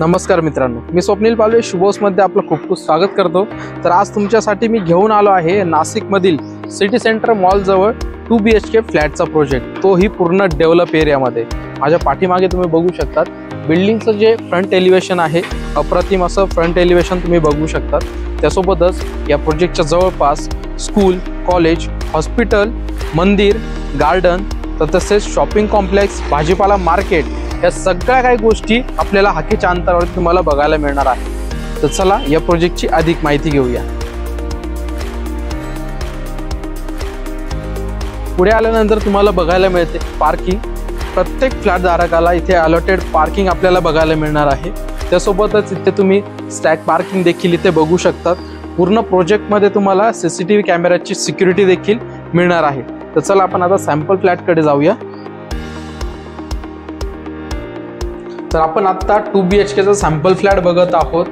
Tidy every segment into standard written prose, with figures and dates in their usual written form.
नमस्कार मित्रांनो, मी स्वप्नील पालवे शुभोसमध्ये आपलं खूप खूप स्वागत करतो। तर आज तुमच्यासाठी मी घेऊन आलो आहे नाशिकमधील सिटी सेंटर मॉल जवळ 2 BHK फ्लॅटचा प्रोजेक्ट, तोही पूर्ण डेव्हलप एरियामध्ये। माझ्या पाठीमागे तुम्ही बघू शकतात बिल्डिंगचं जे फ्रंट एलिव्हेशन आहे, अप्रतिम असं फ्रंट एलिव्हेशन तुम्ही बघू शकतात। त्यासोबतच या प्रोजेक्टच्या जवळपास स्कूल, कॉलेज, हॉस्पिटल, मंदिर, गार्डन, तसेच शॉपिंग कॉम्प्लेक्स, भाजीपाला मार्केट या सगळ्या काही गोष्टी आपल्याला हाकेच्या अंतरावरती तुम्हाला बघायला मिळणार आहे। तर चला या प्रोजेक्टची अधिक माहिती घेऊया। पुढे आल्यानंतर तुम्हाला बघायला मिळते पार्किंग। प्रत्येक फ्लॅट धारकाला इथे अलॉटेड पार्किंग आपल्याला बघायला मिळणार आहे। त्यासोबतच इथे तुम्ही स्टॅक पार्किंग देखील इथे बघू शकतात। पूर्ण प्रोजेक्टमध्ये तुम्हाला CCTV कॅमेराची सिक्युरिटी देखील मिळणार आहे। तर चला आपण आता सॅम्पल फ्लॅटकडे जाऊया। तर आपण आता 2 BHKचा सॅम्पल फ्लॅट बघत आहोत।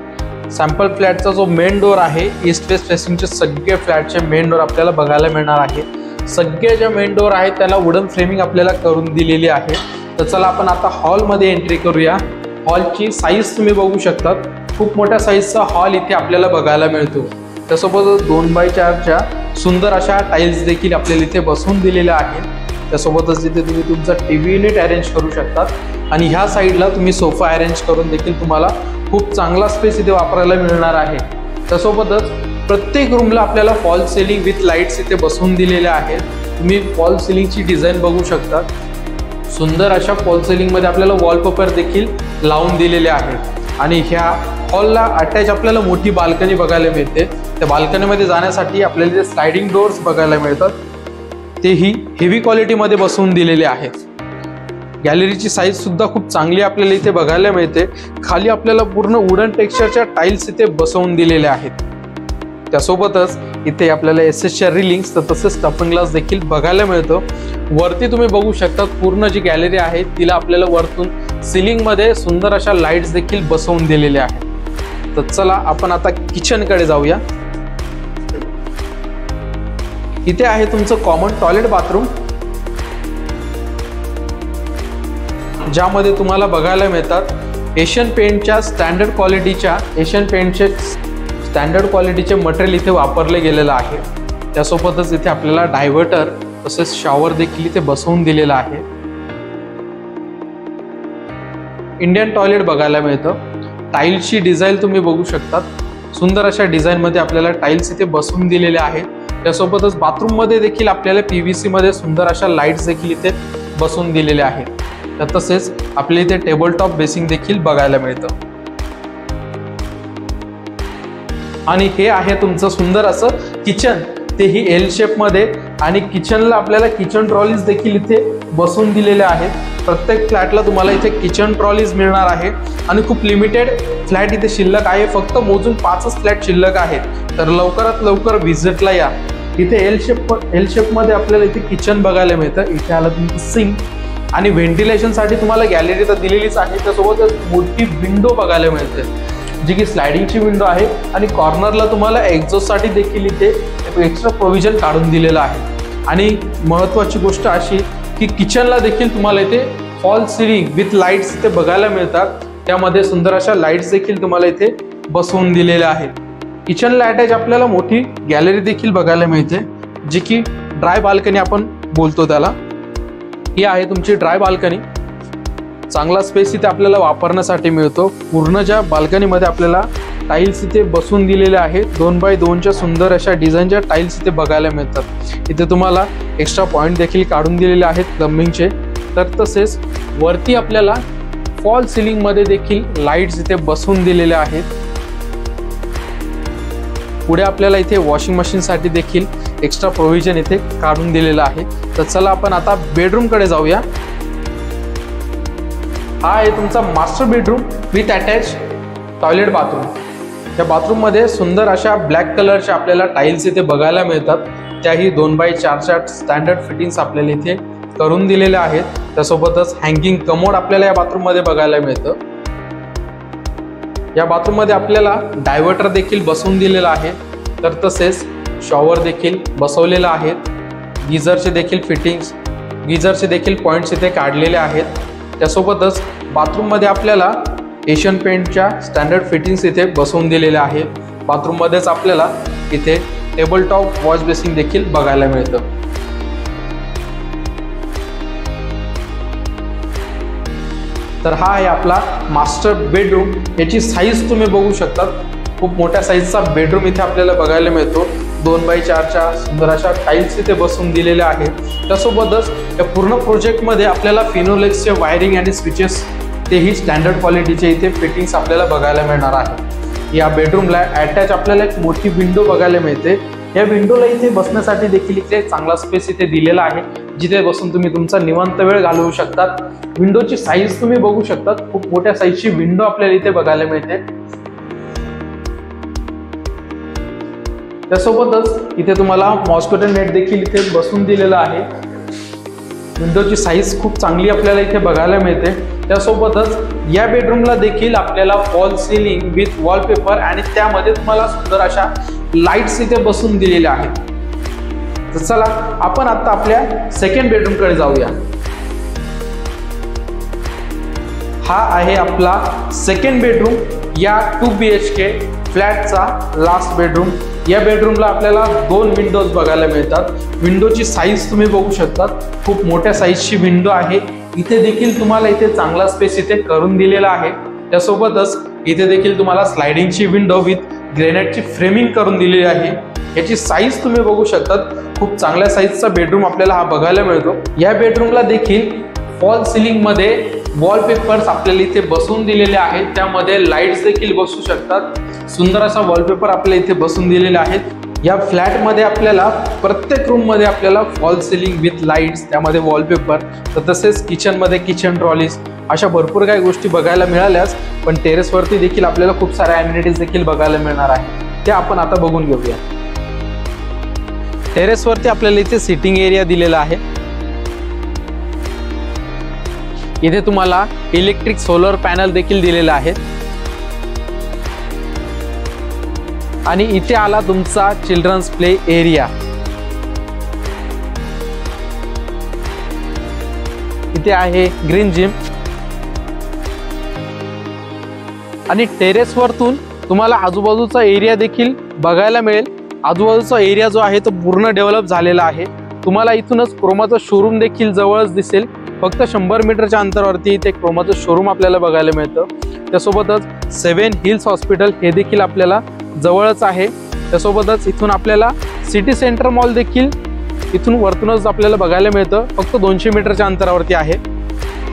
सॅम्पल फ्लॅटचा जो मेन डोर आहे, ईस्ट वेस्ट फेसिंगचे सगळे फ्लॅटचे मेन डोर आपल्याला बघायला मिळणार आहे। सगळे जे मेन डोर आहे त्याला वुडन फ्रेमिंग आपल्याला करून दिलेली आहे। तर चला आपण आता हॉलमध्ये एंट्री करूया। हॉलची साईज तुम्ही बघू शकतात, खूप मोठ्या साईजचा हॉल इथे आपल्याला बघायला मिळतो। त्यासोबतच 2x4च्या सुंदर अशा टाइल्स देखील आपल्याला इथे बसवून दिलेल्या आहेत। त्यासोबतच इथे तुम्ही तुमचा TV युनिट अरेंज करू शकतात आणि ह्या साईडला तुम्ही सोफा अरेंज करून देखील तुम्हाला खूप चांगला स्पेस इथे वापरायला मिळणार आहे। त्यासोबतच प्रत्येक रूमला आपल्याला फॉल सिलिंग विथ लाईट्स इथे बसवून दिलेल्या आहेत। तुम्ही फॉल सिलिंगची डिझाईन बघू शकतात। सुंदर अशा फॉल सिलिंगमध्ये आपल्याला वॉलपेपर देखील लावून दिलेले आहेत आणि ह्या हॉलला अटॅच आपल्याला मोठी बाल्कनी बघायला मिळते। त्या बाल्कनीमध्ये जाण्यासाठी आपल्याला इथे स्लायडिंग डोर्स बघायला मिळतात, तेही हेवी क्वालिटीमध्ये बसवून दिलेले आहेत। गॅलरीची साईज सुद्धा खूप चांगली आपल्याला इथे बघायला मिळते। खाली आपल्याला पूर्ण वुडन टेक्स्चरच्या टाइल्स इथे बसवून दिलेल्या आहेत। त्यासोबतच इथे आपल्याला SS रिलिंग्स तसेच स्टफिंग ग्लास देखील बघायला मिळतो। वरती तुम्ही बघू शकता पूर्ण जी गॅलरी आहे तिला आपल्याला वरतून सिलिंगमध्ये सुंदर अशा लाईट्स देखील बसवून दिलेल्या आहेत। तर चला आपण आता किचनकडे जाऊया। इथे आहे तुमचं कॉमन टॉयलेट बाथरूम, ज्यामध्ये तुम्हाला बघायला मिळतात एशियन पेंटच्या स्टँडर्ड क्वालिटीचे मटेरियल इथे वापरले गेलेलं आहे। त्यासोबतच इथे आपल्याला डायव्हर्टर तसेच शॉवर देखील इथे बसवून दिलेला आहे। इंडियन टॉयलेट बघायला मिळतं। टाईल्सची डिझाईन तुम्ही बघू शकतात। सुंदर अशा डिझाईनमध्ये आपल्याला टाईल्स इथे बसवून दिलेले आहेत। त्यासोबतच बाथरूममध्ये देखील आपल्याला PVC मध्ये सुंदर अशा लाईट्स देखील इथे बसवून दिलेल्या आहेत। तसेच आपल्या इथे टेबल टॉप बेसिंग देखील बघायला मिळतं आणि हे आहे तुमचं सुंदर असं किचन, तेही L शेप मध्ये। आणि किचनला आपल्याला किचन ट्रॉलीज देखील इथे बसवून दिलेल्या आहेत। प्रत्येक फ्लॅटला तुम्हाला इथे किचन ट्रॉलीज मिळणार आहे आणि खूप लिमिटेड फ्लॅट इथे शिल्लक आहे। फक्त मोजून 5च फ्लॅट शिल्लक आहेत। तर लवकरात लवकर व्हिजिटला या। इथे L शेप मध्ये आपल्याला इथे किचन बघायला मिळतं। इथे आलं तुमचं सिंक आणि व्हेंटिलेशनसाठी तुम्हाला गॅलरी तर दिलेलीच आहे। त्यासोबतच मोठी विंडो बघायला मिळते, जी की स्लायडिंगची विंडो आहे आणि कॉर्नरला तुम्हाला एक्झॉस्टसाठी देखील इथे एक्स्ट्रा प्रोव्हिजन काढून दिलेलं आहे। आणि महत्त्वाची गोष्ट अशी की किचनला देखील तुम्हाला इथे फॉल सिलिंग विथ लाईट्स इथे बघायला मिळतात। त्यामध्ये सुंदर अशा लाईट्स देखील तुम्हाला इथे बसवून दिलेल्या आहेत। किचनला अटॅच आपल्याला मोठी गॅलरी देखील बघायला मिळते, जी की ड्राय बाल्कनी आपण बोलतो त्याला। ही आहे तुमची ड्राय बाल्कनी। चांगला स्पेस इथे आपल्याला वापरण्यासाठी मिळतो। पूर्ण ज्या बाल्कनीमध्ये आपल्याला टाइल्स इथे बसवून दिलेल्या आहेत। 2x2च्या सुंदर अशा डिझाईनच्या टाइल्स इथे बघायला मिळतात। इथे तुम्हाला एक्स्ट्रा पॉइंट देखील काढून दिलेले आहेत प्लंबिंगचे। तर तसेच वरती आपल्याला फॉल सिलिंग मध्ये देखील लाईट्स इथे बसवून दिलेल्या आहेत। पुढे आपल्याला इथे वॉशिंग मशीनसाठी देखील एक्स्ट्रा प्रोव्हिजन इथे काढून दिलेलं आहे। तर चला आपण आता बेडरूमकडे जाऊया। हा आहे तुमचा master bedroom with attach toilet bathroom. या बाथरूममध्ये सुंदर अशा ब्लॅक कलरच्या आपल्याला टाइल्स इथे बघायला मिळतात। त्याही 2x4च्या स्टँडर्ड फिटिंग्स आपल्याला इथे करून दिलेल्या आहेत। त्यासोबतच हँगिंग कमोड आपल्याला या बाथरूममध्ये बघायला मिळतं। या बाथरूममध्ये आपल्याला डायव्हर्टर देखील बसवून दिलेला आहे। तर तसेच शॉवर देखील बसवलेला आहे। गीझरचे देखील पॉइंट्स इथे काढलेले आहेत। त्यासोबतच बाथरूममध्ये आपल्याला एशियन पेंटच्या स्टँडर्ड फिटिंग्स इथे बसवून दिलेल्या आहे। बाथरूम मध्येच आपल्याला इथे टेबल टॉप वॉश बेसिन देखील बघायला मिळतं। तर हा आहे आपला मास्टर बेडरूम। याची साईज तुम्ही बघू शकता, खूप मोठ्या साईजचा बेडरूम इथे आपल्याला बघायला मिळतो। 2x4च्या सुंदर अशा टाइल्स इथे बसवून दिलेल्या आहेत। त्यासोबतच या पूर्ण प्रोजेक्टमध्ये आपल्याला फिनोलेक्सचे वायरिंग आणि स्विचेस तेही स्टँडर्ड क्वालिटीचे इथे फिटिंग्स आपल्याला बघायला मिळणार आहे। या बेडरूमला अटॅच आपल्याला एक मोठी विंडो बघायला मिळते। या विंडोला इथे बसण्यासाठी देखील इथे चांगला स्पेस इथे दिलेला आहे, जिथे बसून तुम्ही तुमचा निवांत वेळ घालवू शकतात। विंडोची साईज तुम्ही बघू शकता, खूप मोठ्या साईजची विंडो आपल्याला इथे बघायला मिळते। त्यासोबतच इथे तुम्हाला मॉस्किटो नेट देखील इथे बसवून दिलेला आहे। विंडोची साईज खूप चांगली आपल्याला इथे बघायला मिळते। त्यासोबतच या बेडरूमला देखील आपल्याला फॉल सिलिंग विथ वॉलपेपर आणि त्यामध्ये तुम्हाला सुंदर अशा लाईट्स इथे बसवून दिलेल्या आहेत। तर चला आपण आता आपल्या सेकंड बेडरूम कडे जाऊया। हा आहे आपला सेकंड बेडरूम या 2 BHK फ्लॅटचा लास्ट बेडरूम। या बेडरूमला आपल्याला 2 विंडोज बघायला मिळतात। विंडोची साईज तुम्ही बघू शकता, खूप मोठ्या साईजची विंडो आहे। इथे देखील तुम्हाला इथे चांगला स्पेस इथे करून दिलेला आहे। त्यासोबतच इथे देखील तुम्हाला स्लायडिंगची विंडो विथ ग्रेनाइटची फ्रेमिंग करून दिलेली आहे। याची साईज तुम्ही बघू शकता, खूप चांगल्या साईजचा बेडरूम आपल्याला हा बघायला मिळतो। या बेडरूमला देखील फॉल सिलिंग मध्ये वॉलपेपर्स आपल्याला इथे बसवून दिलेले आहेत, त्यामध्ये लाईट्स देखील बसू शकतात। सुंदर असा वॉलपेपर आपल्याला इथे बसवून दिलेले आहेत। या फ्लॅट मध्ये आपल्याला प्रत्येक रूम मध्ये आपल्याला फॉल सिलिंग विथ लाईट्स, त्यामध्ये वॉलपेपर, तसेच किचन मध्ये किचन ट्रॉलीज अशा भरपूर काही गोष्टी बघायला मिळाल्याच, पण टेरेसवरती देखील आपल्याला खूप साऱ्या अम्युनिटीज देखील बघायला मिळणार आहे। ते आपण आता बघून घेऊया। टेरेसवरती आपल्याला इथे सिटिंग एरिया दिलेला आहे। इथे तुम्हाला इलेक्ट्रिक सोलर पॅनल देखील दिलेला आहे आणि इथे आला तुमचा चिल्ड्रन्स प्ले एरिया। इथे आहे ग्रीन जिम आणि टेरेसवरतून तुम्हाला आजूबाजूचा एरिया देखील बघायला मिळेल। आजूबाजूचा एरिया जो आहे तो पूर्ण डेव्हलप झालेला आहे। तुम्हाला इथूनच क्रोमाचं शोरूम देखील जवळच दिसेल। फक्त 100 मीटरच्या अंतरावरती इथे क्रोमाचं शोरूम आपल्याला बघायला मिळतं। त्यासोबतच 7 हिल्स हॉस्पिटल हे देखील आपल्याला जवळच आहे। त्यासोबतच इथून आपल्याला सिटी सेंटर मॉल देखील इथून वरतूनच आपल्याला बघायला मिळतं। फक्त 200 मीटरच्या अंतरावरती आहे।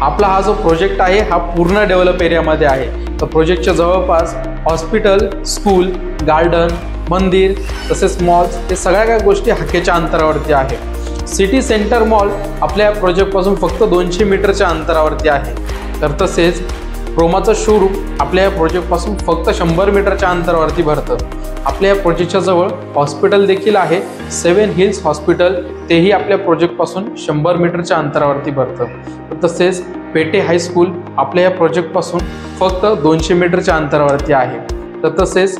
आपला हा जो प्रोजेक्ट आहे हा पूर्ण डेव्हलप एरियामध्ये आहे। तर प्रोजेक्टच्या जवळपास हॉस्पिटल, स्कूल, गार्डन, मंदिर तसेच मॉल्स हे सगळ्या काही गोष्टी हाकेच्या अंतरावरती आहे। सिटी सेंटर मॉल आपल्या प्रोजेक्टपासून फक्त 200 मीटरच्या अंतरावरती आहे। तर तसेच क्रोमाचं शोरूम आपल्या या प्रोजेक्टपासून फक्त 100 मीटरच्या अंतरावरती भरतं। आपल्या या प्रोजेक्टच्या जवळ हॉस्पिटल देखील आहे, 7 हिल्स हॉस्पिटल, तेही आपल्या प्रोजेक्टपासून 100 मीटरच्या अंतरावरती भरतं। तसेच पेटे हायस्कूल आपल्या या प्रोजेक्टपासून फक्त 200 मीटरच्या अंतरावरती आहे। तर तसेच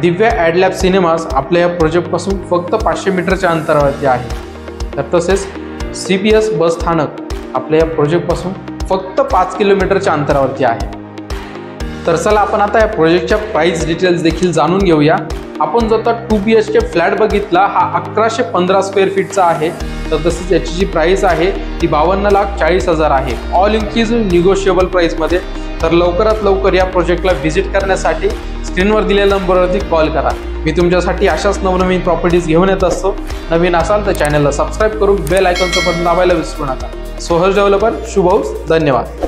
दिव्या ॲडलॅब सिनेमास आपल्या या प्रोजेक्टपासून फक्त 500 मीटरच्या अंतरावरती आहे। तर तसेच CPS बस स्थानक आपल्या या प्रोजेक्टपासून फक्त 5 किलोमीटरच्या अंतरावरती आहे। तर चला आपण आता या प्रोजेक्टच्या प्राइस डिटेल्स देखील जाणून घेऊया। आपण जो आता 2 BHK फ्लॅट बघितला हा 1115 स्क्वेअर फीटचा आहे। तर तसेच याची जी प्राइस आहे ती 52,40,000 आहे, ऑल इन्क्लुसिव्ह निगोशिएबल प्राइसमध्ये। तर लवकरात लवकर या प्रोजेक्टला व्हिजिट करण्यासाठी स्क्रीनवर दिलेल्या नंबरवरती कॉल करा। मी तुमच्यासाठी अशाच नवनवीन प्रॉपर्टीज घेऊन येत असतो। नवीन असाल तर चॅनलला सबस्क्राईब करून बेल आयकॉनचं बटन दाबायला विसरू नका। सोहज डेव्हलपर, शुभ हाऊस, धन्यवाद।